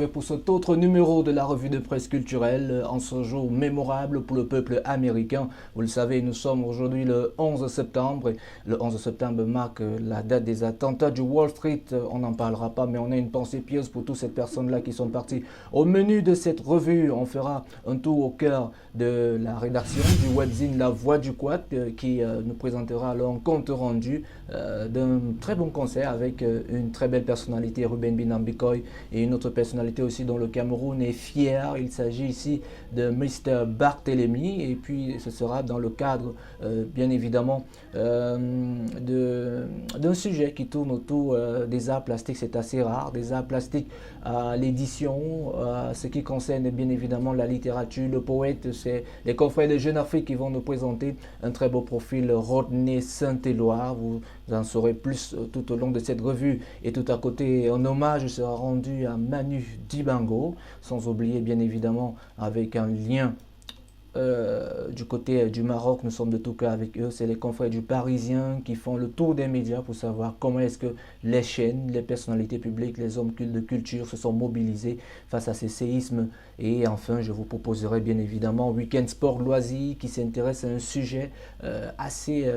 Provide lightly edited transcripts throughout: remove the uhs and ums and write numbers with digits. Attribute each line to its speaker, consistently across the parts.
Speaker 1: retrouver pour cet autre numéro de la revue de presse culturelle en ce jour mémorable pour le peuple américain. Vous le savez, nous sommes aujourd'hui le 11 septembre et le 11 septembre marque la date des attentats du Wall Street. On n'en parlera pas, mais on a une pensée pieuse pour toutes ces personnes-là qui sont parties. Au menu de cette revue, on fera un tour au cœur de la rédaction du webzine La Voix du Quad qui nous présentera alors un compte rendu d'un très bon concert avec une très belle personnalité, Ruben Binam Bikoy, et une autre personnalité aussi dont le Cameroun est fier. Il s'agit ici de Mr. Barthélemy, et puis ce sera dans le cadre bien évidemment d'un sujet qui tourne autour des arts plastiques. C'est assez rare, des arts plastiques à l'édition, ce qui concerne bien évidemment la littérature, le poète. C'est les confrères de Jeune Afrique qui vont nous présenter un très beau profil, Rodney Saint-Éloi. Vous en saurez plus tout au long de cette revue. Et tout à côté, un hommage sera rendu à Manu Dibango, sans oublier bien évidemment avec un lien du côté du Maroc. Nous sommes de tout cas avec eux. C'est les confrères du Parisien qui font le tour des médias pour savoir comment est-ce que les chaînes, les personnalités publiques, les hommes de culture se sont mobilisés face à ces séismes. Et enfin, je vous proposerai bien évidemment Week-end Sport Loisirs qui s'intéresse à un sujet assez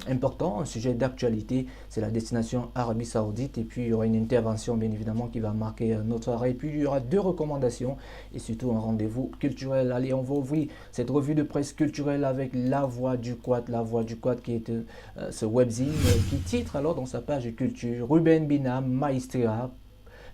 Speaker 1: important, un sujet d'actualité. C'est la destination Arabie Saoudite. Et puis, il y aura une intervention bien évidemment qui va marquer notre arrêt. Et puis, il y aura deux recommandations et surtout un rendez-vous culturel. Allez, on va ouvrir cette revue de presse culturelle avec La Voix du Quad. La Voix du Quad qui est ce webzine qui titre alors dans sa page culture Ruben Binam Maestria,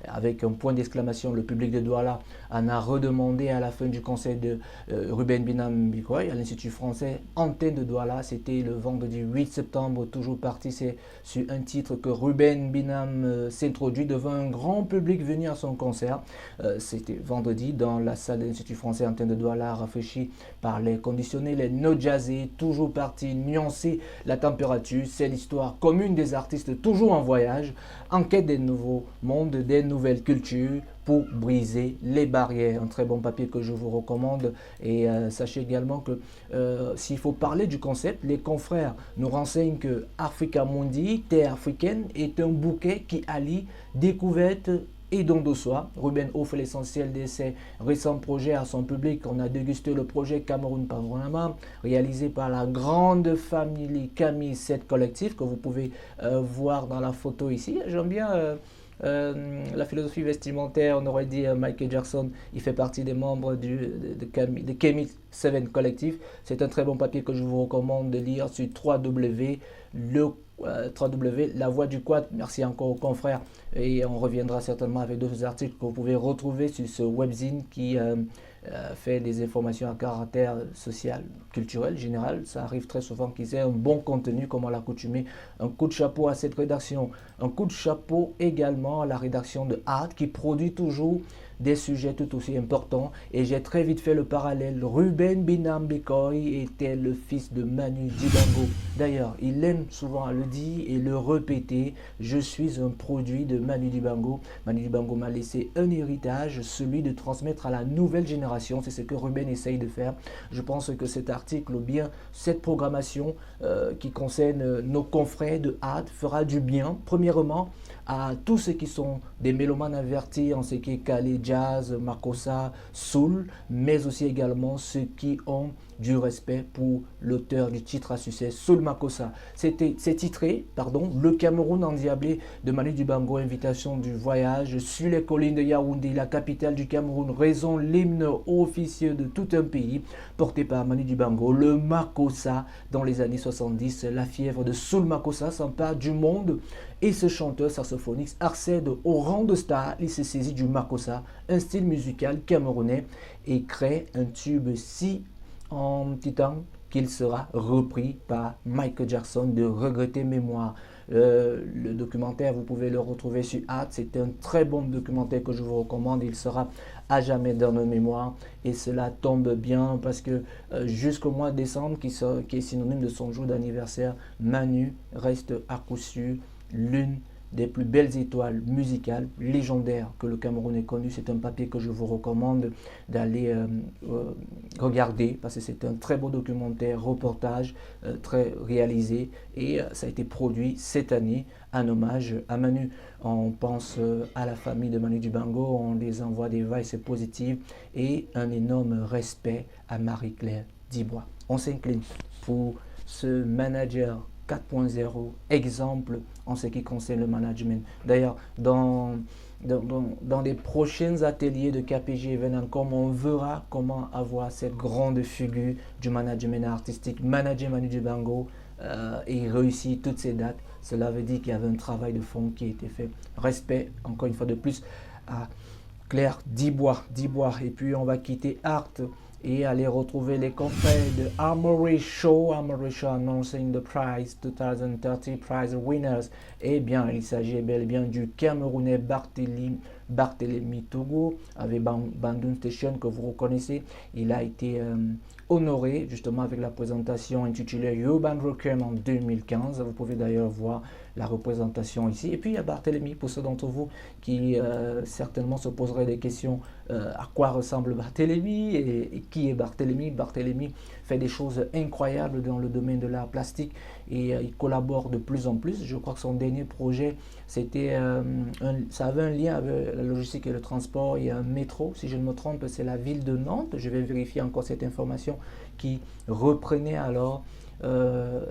Speaker 1: avec un point d'exclamation. Le public de Douala en a redemandé à la fin du conseil de Ruben Binam Bikoy à l'Institut français Antenne de Douala. C'était le vendredi 8 septembre, toujours parti. C'est sur un titre que Ruben Binam s'introduit devant un grand public venu à son concert. C'était vendredi dans la salle de l'Institut français Antenne de Douala, rafraîchi par les conditionnés, les no jazzés, toujours parti nuancer la température. C'est l'histoire commune des artistes toujours en voyage, en quête des nouveaux mondes, des nouvelles cultures pour briser les barrières. Un très bon papier que je vous recommande. Et sachez également que s'il faut parler du concept, les confrères nous renseignent que Africa Mundi, terre africaine, est un bouquet qui allie découverte et don de soi. Ruben offre l'essentiel de ses récents projets à son public. On a dégusté le projet Cameroun Panorama, réalisé par la grande famille Camille 7 Collectif, que vous pouvez voir dans la photo ici. J'aime bien la philosophie vestimentaire. On aurait dit Michael Jackson, il fait partie des membres de Camille 7 Collectif. C'est un très bon papier que je vous recommande de lire sur La Voix du Quad. Merci encore aux confrères et on reviendra certainement avec d'autres articles que vous pouvez retrouver sur ce webzine qui fait des informations à caractère social, culturel, général. Ça arrive très souvent qu'ils aient un bon contenu comme à l'accoutumée. Un coup de chapeau à cette rédaction. Un coup de chapeau également à la rédaction de Art qui produit toujours des sujets tout aussi importants. Et j'ai très vite fait le parallèle. Ruben Binam Bikoy était le fils de Manu Dibango. D'ailleurs, il aime souvent à le dire et le répéter. Je suis un produit de Manu Dibango. Manu Dibango m'a laissé un héritage, celui de transmettre à la nouvelle génération. C'est ce que Ruben essaye de faire. Je pense que cet article, ou bien cette programmation qui concerne nos confrères de Art fera du bien, premièrement, à tous ceux qui sont des mélomanes avertis en ce qui est calé, jazz, makossa, soul, mais aussi également ceux qui ont du respect pour l'auteur du titre à succès, Soul Makossa. C'est titré, Le Cameroun endiablé de Manu Dibango, invitation du voyage sur les collines de Yaoundé, la capitale du Cameroun, raison l'hymne officieux de tout un pays, porté par Manu Dibango, le Makossa. Dans les années 70, la fièvre de Soul Makossa s'empare du monde et ce chanteur saxophoniste accède au rang de star. Il se saisit du Makossa, un style musical camerounais, et crée un tube si en petit temps qu'il sera repris par Michael Jackson de regrettée mémoire. Le documentaire, vous pouvez le retrouver sur Art. C'est un très bon documentaire que je vous recommande. Il sera à jamais dans nos mémoires et cela tombe bien parce que jusqu'au mois de décembre, qui est synonyme de son jour d'anniversaire, Manu reste à coup sûr l'une des plus belles étoiles musicales légendaires que le Cameroun ait connu. C'est un papier que je vous recommande d'aller regarder parce que c'est un très beau documentaire, reportage, très réalisé et ça a été produit cette année en hommage à Manu. On pense à la famille de Manu Dibango, on les envoie des vibes positives et un énorme respect à Marie-Claire Dibois. On s'incline pour ce manager 4.0, exemple en ce qui concerne le management. D'ailleurs, dans les prochains ateliers de KPG Evening.com, on verra comment avoir cette grande figure du management artistique, manager Manu Dibango et réussir toutes ces dates. Cela veut dire qu'il y avait un travail de fond qui a été fait. Respect, encore une fois de plus, à Claire Dibois. Et puis on va quitter Art et aller retrouver les confrères de Armory Show announcing the prize 2030 prize winners. Eh bien, il s'agit bel et bien du Camerounais Barthélemy Togo avec Bandung Station que vous reconnaissez. Il a été honoré justement avec la présentation intitulée Urban Rock'em en 2015. Vous pouvez d'ailleurs voir la représentation ici. Et puis il y a Barthélemy, pour ceux d'entre vous qui certainement se poseraient des questions à quoi ressemble Barthélemy et qui est Barthélemy. Barthélemy fait des choses incroyables dans le domaine de l'art plastique et il collabore de plus en plus. Je crois que son dernier projet, c'était ça avait un lien avec la logistique et le transport. Il y a un métro, si je ne me trompe, c'est la ville de Nantes. Je vais vérifier encore cette information qui reprenait alors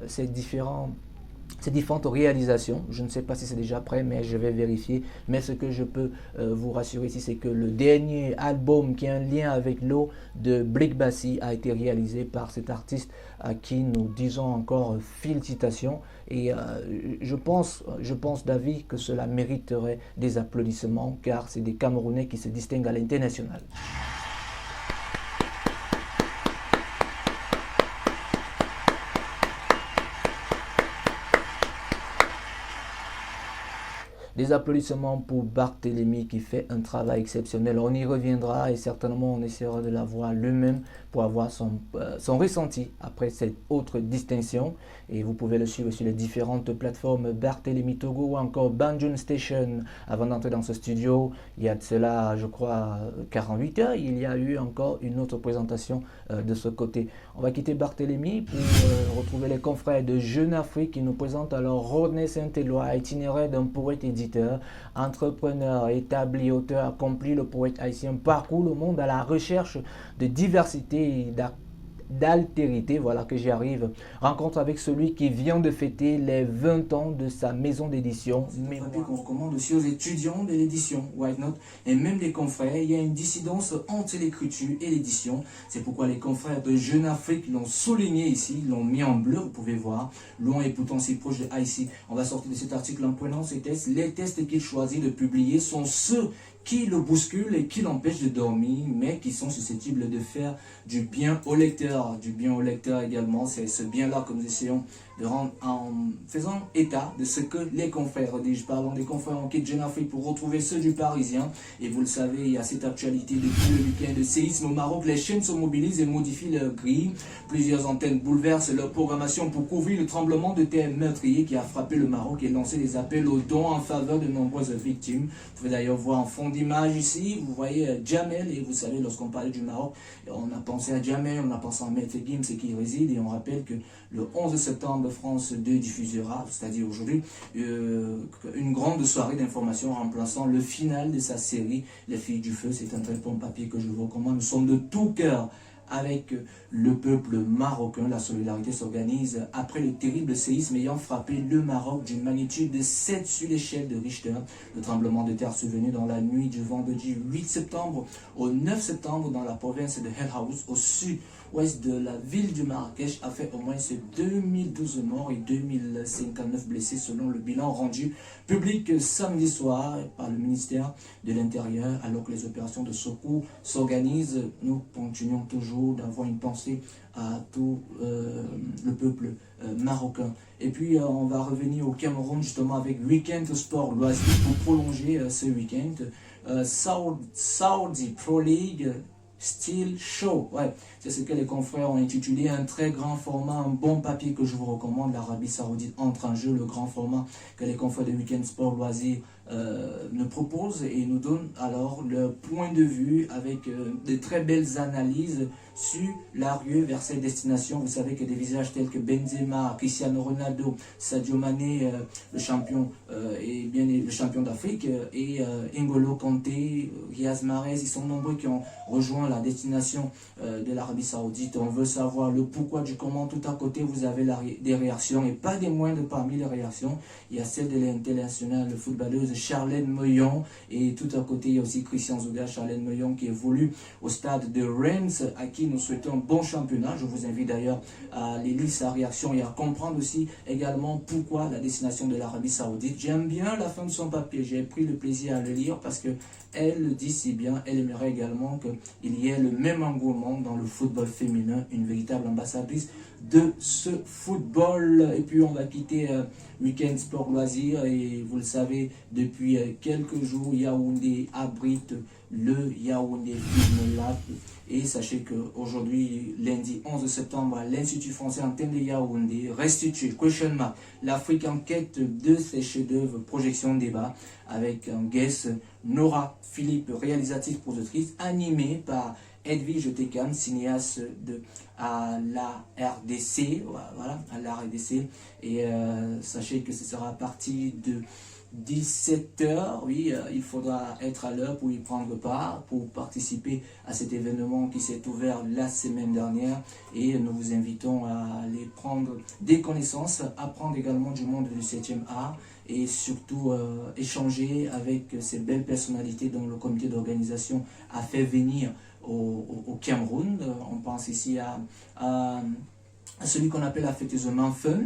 Speaker 1: ces différentes réalisations. Je ne sais pas si c'est déjà prêt, mais je vais vérifier. Mais ce que je peux vous rassurer ici, c'est que le dernier album qui a un lien avec l'eau de Blick Bassi a été réalisé par cet artiste à qui nous disons encore félicitations. Et je pense David, que cela mériterait des applaudissements car c'est des Camerounais qui se distinguent à l'international. Des applaudissements pour Barthélemy qui fait un travail exceptionnel. On y reviendra et certainement on essaiera de l'avoir lui-même pour avoir son ressenti après cette autre distinction. Et vous pouvez le suivre sur les différentes plateformes Barthélemy Togo ou encore Bandung Station. Avant d'entrer dans ce studio, il y a de cela, je crois, 48 heures, il y a eu encore une autre présentation de ce côté. On va quitter Barthélemy pour retrouver les confrères de Jeune Afrique qui nous présentent alors Rodney Saint-Éloi, itinéraire d'un poète éditeur, entrepreneur, établi, auteur accompli. Le poète haïtien parcourt le monde à la recherche de diversité et d'altérité. Voilà que j'y arrive. Rencontre avec celui qui vient de fêter les 20 ans de sa maison d'édition. Mais qu'on recommande aussi aux étudiants de l'édition White Note et même les confrères. Il y a une dissidence entre l'écriture et l'édition. C'est pourquoi les confrères de Jeune Afrique l'ont souligné ici, l'ont mis en bleu, vous pouvez voir. Loin et pourtant si proche de Haïti. On va sortir de cet article en prenant ces tests. Les tests qu'il choisit de publier sont ceux qui le bousculent et qui l'empêchent de dormir, mais qui sont susceptibles de faire du bien au lecteur. Du bien au lecteur également, c'est ce bien-là que nous essayons de rendre en faisant état de ce que les confrères disent. Parlons des confrères, on quitte Jeune Afrique pour retrouver ceux du Parisien. Et vous le savez, il y a cette actualité depuis le week-end de séisme au Maroc. Les chaînes se mobilisent et modifient leur grille. Plusieurs antennes bouleversent leur programmation pour couvrir le tremblement de terre meurtrier qui a frappé le Maroc et lancé des appels aux dons en faveur de nombreuses victimes. Vous pouvez d'ailleurs voir en fond d'image ici, vous voyez Djamel, et vous savez, lorsqu'on parlait du Maroc, on a pensé à Djamel, on a pensé à Maître Gims qui y réside, et on rappelle que le 11 septembre, France 2 diffusera, c'est-à-dire aujourd'hui, une grande soirée d'information remplaçant le final de sa série Les Filles du Feu. C'est un très bon papier que je vous recommande. Nous sommes de tout cœur avec le peuple marocain. La solidarité s'organise après le terrible séisme ayant frappé le Maroc d'une magnitude de 7 sur l'échelle de Richter. Le tremblement de terre survenu dans la nuit du vendredi 8 septembre au 9 septembre dans la province de Hell House, au sud-ouest de la ville du Marrakech, a fait au moins 2012 morts et 2059 blessés selon le bilan rendu public samedi soir par le ministère de l'Intérieur. Alors que les opérations de secours s'organisent, nous continuons toujours d'avoir une pensée à tout le peuple marocain. Et puis on va revenir au Cameroun justement avec Weekend Sport Loisirs pour prolonger ce week-end. Saudi Pro League Steel Show. Ouais, c'est ce que les confrères ont intitulé un très grand format, un bon papier que je vous recommande. L'Arabie Saoudite entre en jeu, le grand format que les confrères de Week-end Sport Loisirs nous proposent et nous donnent alors leur point de vue avec de très belles analyses sur l'arrivée vers cette destination. Vous savez que des visages tels que Benzema, Cristiano Ronaldo, Sadio Mané, le champion et bien le champion d'Afrique, et N'Golo Kanté, Riyad Mahrez, ils sont nombreux qui ont rejoint la destination de l'Arabie Saoudite. On veut savoir le pourquoi du comment. Tout à côté, vous avez des réactions et pas des moindres parmi les réactions. Il y a celle de l'internationale footballeuse Charlène Meillon et tout à côté, il y a aussi Christian Zouga, Charlène Meillon qui évolue au stade de Reims, à qui nous souhaitons un bon championnat. Je vous invite d'ailleurs à lire sa réaction et à comprendre aussi également pourquoi la destination de l'Arabie Saoudite. J'aime bien la fin de son papier, j'ai pris le plaisir à le lire parce que elle le dit si bien. Elle aimerait également qu'il y ait le même engouement dans le football féminin, une véritable ambassadrice de ce football. Et puis on va quitter Week-end Sport Loisirs et vous le savez, depuis quelques jours, Yaoundé abrite le Yaoundé Film Lab. Et sachez qu'aujourd'hui, lundi 11 septembre, à l'Institut français Antenne de Yaoundé, restitue, question mark, l'Afrique en quête de ses chefs-d'œuvre, projection débat, avec un guest, Nora Philippe, réalisatrice, productrice, animée par Edwige Tekan, cinéaste à la RDC, voilà, à la RDC. Et sachez que ce sera à partir de 17h, oui, il faudra être à l'heure pour y prendre part, pour participer à cet événement qui s'est ouvert la semaine dernière. Et nous vous invitons à aller prendre des connaissances, apprendre également du monde du 7e art et surtout échanger avec ces belles personnalités dont le comité d'organisation a fait venir au Cameroun. On pense ici à celui qu'on appelle affectueusement Fun.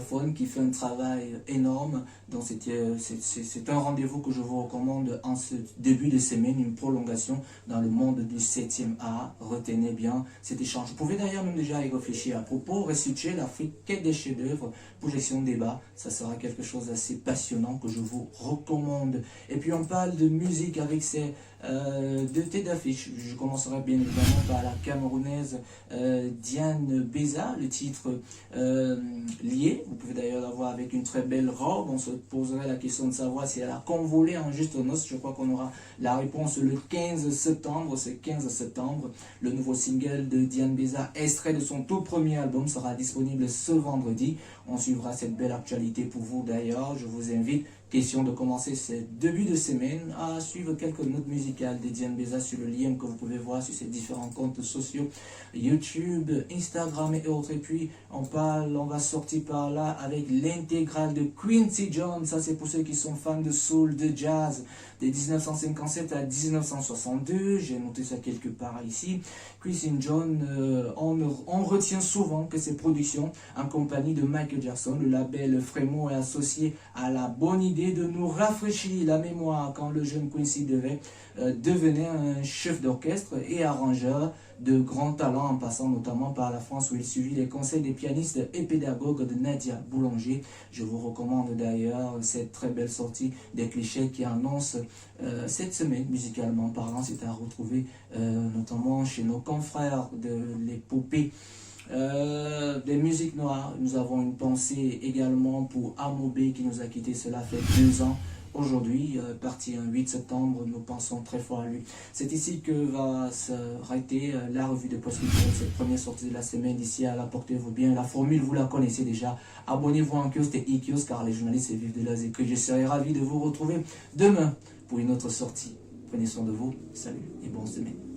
Speaker 1: Faune qui fait un travail énorme. Donc c'est un rendez-vous que je vous recommande en ce début de semaine, une prolongation dans le monde du 7e art. Retenez bien cet échange. Vous pouvez d'ailleurs même déjà y réfléchir à propos, restituer l'Afrique, quête des chefs-d'œuvre, projection débat. Ça sera quelque chose d'assez passionnant que je vous recommande. Et puis on parle de musique avec ces deux têtes d'affiche. Je commencerai bien évidemment par la Camerounaise Diane Beza, le titre lié. Vous pouvez d'ailleurs la voir avec une très belle robe. On se poserait la question de savoir si elle a convolé en juste noces. Je crois qu'on aura la réponse le 15 septembre. C'est 15 septembre. Le nouveau single de Diane Beza, extrait de son tout premier album, sera disponible ce vendredi. On suivra cette belle actualité pour vous d'ailleurs. Je vous invite, question de commencer ce début de semaine, à suivre quelques notes musicales de Diane Beza sur le lien que vous pouvez voir sur ses différents comptes sociaux, YouTube, Instagram et autres. Et puis on va sortir par là avec l'intégrale de Quincy Jones. Ça c'est pour ceux qui sont fans de soul, de jazz, de 1957 à 1962. J'ai noté ça quelque part ici. Quincy Jones, on retient souvent que ses productions en compagnie de Michael Jackson, le label Frémo, est associé à la bonne idée de nous rafraîchir la mémoire quand le jeune Quincy devenait un chef d'orchestre et arrangeur de grands talents, en passant notamment par la France où il suivit les conseils des pianistes et pédagogues de Nadia Boulanger. Je vous recommande d'ailleurs cette très belle sortie des clichés qui annonce cette semaine, musicalement parlant. C'est à retrouver notamment chez nos confrères de l'épopée des musiques noires. Nous avons une pensée également pour Amobé qui nous a quittés, cela fait 2 ans. Aujourd'hui, parti un 8 septembre, nous pensons très fort à lui. C'est ici que va s'arrêter la revue de Post Culturel, cette première sortie de la semaine. D'ici à la, portez-vous bien. La formule, vous la connaissez déjà. Abonnez-vous en kiosque et e-kiosque car les journalistes vivent de leurs écrits. Je serai ravi de vous retrouver demain pour une autre sortie. Prenez soin de vous. Salut et bonne semaine.